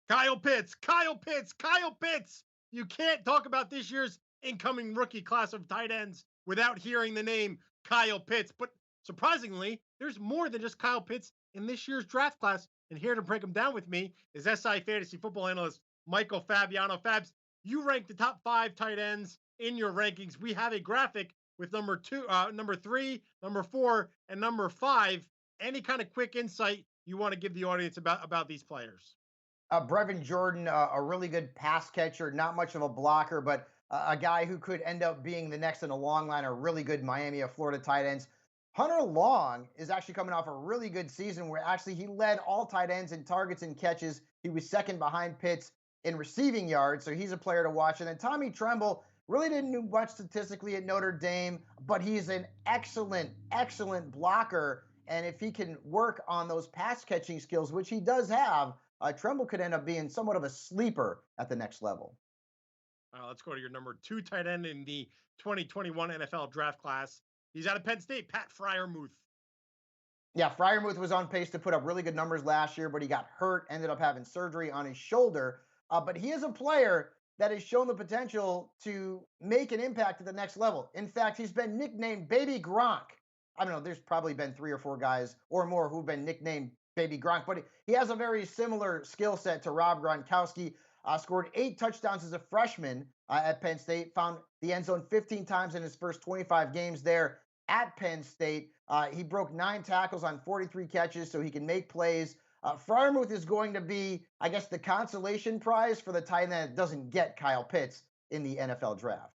Kyle Pitts, Kyle Pitts, Kyle Pitts. You can't talk about this year's incoming rookie class of tight ends without hearing the name Kyle Pitts. But surprisingly, there's more than just Kyle Pitts in this year's draft class. And here to break them down with me is SI fantasy football analyst Michael Fabiano. Fabs, you rank the top 5 tight ends in your rankings. We have a graphic with number 3, number 4, and number 5. Any kind of quick insight you want to give the audience about these players? Brevin Jordan, a really good pass catcher, not much of a blocker, but a guy who could end up being the next in a long line of really good Miami of Florida tight ends. Hunter Long is actually coming off a really good season where actually he led all tight ends in targets and catches. He was second behind Pitts in receiving yards, so he's a player to watch. And then Tommy Tremble really didn't do much statistically at Notre Dame, but he's an excellent, excellent blocker. And if he can work on those pass catching skills, which he does have, Tremble could end up being somewhat of a sleeper at the next level. Let's go to your number 2 tight end in the 2021 NFL draft class. He's out of Penn State, Pat Fryermuth. Yeah, Fryermuth was on pace to put up really good numbers last year, but he got hurt, ended up having surgery on his shoulder. But he is a player that has shown the potential to make an impact at the next level. In fact, he's been nicknamed Baby Gronk. I don't know, there's probably been 3 or 4 guys or more who've been nicknamed Baby Gronk, but he has a very similar skill set to Rob Gronkowski. Scored 8 touchdowns as a freshman at Penn State, found the end zone 15 times in his first 25 games there at Penn State. He broke 9 tackles on 43 catches, so he can make plays. Fryermuth is going to be, I guess, the consolation prize for the tight end that doesn't get Kyle Pitts in the NFL draft.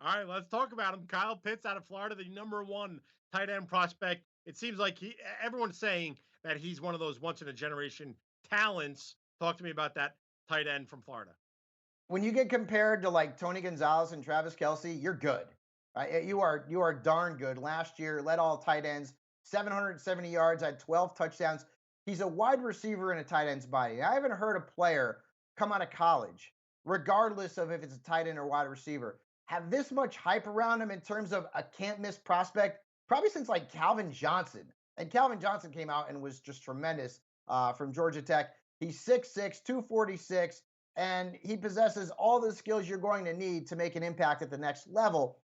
All right, let's talk about him. Kyle Pitts out of Florida, the number 1 tight end prospect. It seems like everyone's saying that he's one of those once in a generation talents. Talk to me about that tight end from Florida. When you get compared to like Tony Gonzalez and Travis Kelsey, you're good. Right? You are darn good. Last year, led all tight ends, 770 yards, had 12 touchdowns. He's a wide receiver in a tight end's body. I haven't heard a player come out of college, regardless of if it's a tight end or wide receiver, have this much hype around him in terms of a can't miss prospect, probably since like Calvin Johnson. And Calvin Johnson came out and was just tremendous from Georgia Tech. He's 6'6, 246, and he possesses all the skills you're going to need to make an impact at the next level.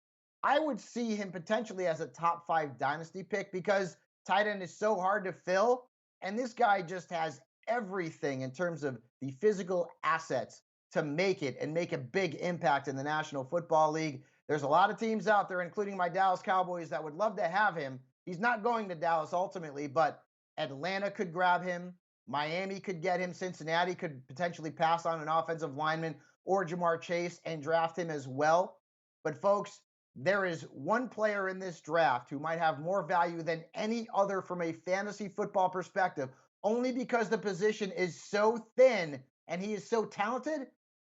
I would see him potentially as a top 5 dynasty pick because tight end is so hard to fill. And this guy just has everything in terms of the physical assets to make it and make a big impact in the National Football League. There's a lot of teams out there, including my Dallas Cowboys, that would love to have him. He's not going to Dallas ultimately, but Atlanta could grab him. Miami could get him. Cincinnati could potentially pass on an offensive lineman or Jamar Chase and draft him as well. But folks, there is one player in this draft who might have more value than any other from a fantasy football perspective, only because the position is so thin and he is so talented.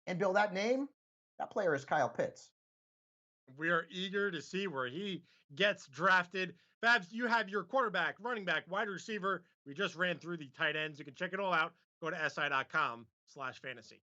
And Bill, that player is Kyle Pitts. We are eager to see where he gets drafted. Babs, you have your quarterback, running back, wide receiver. We just ran through the tight ends. You can check it all out. Go to si.com/fantasy.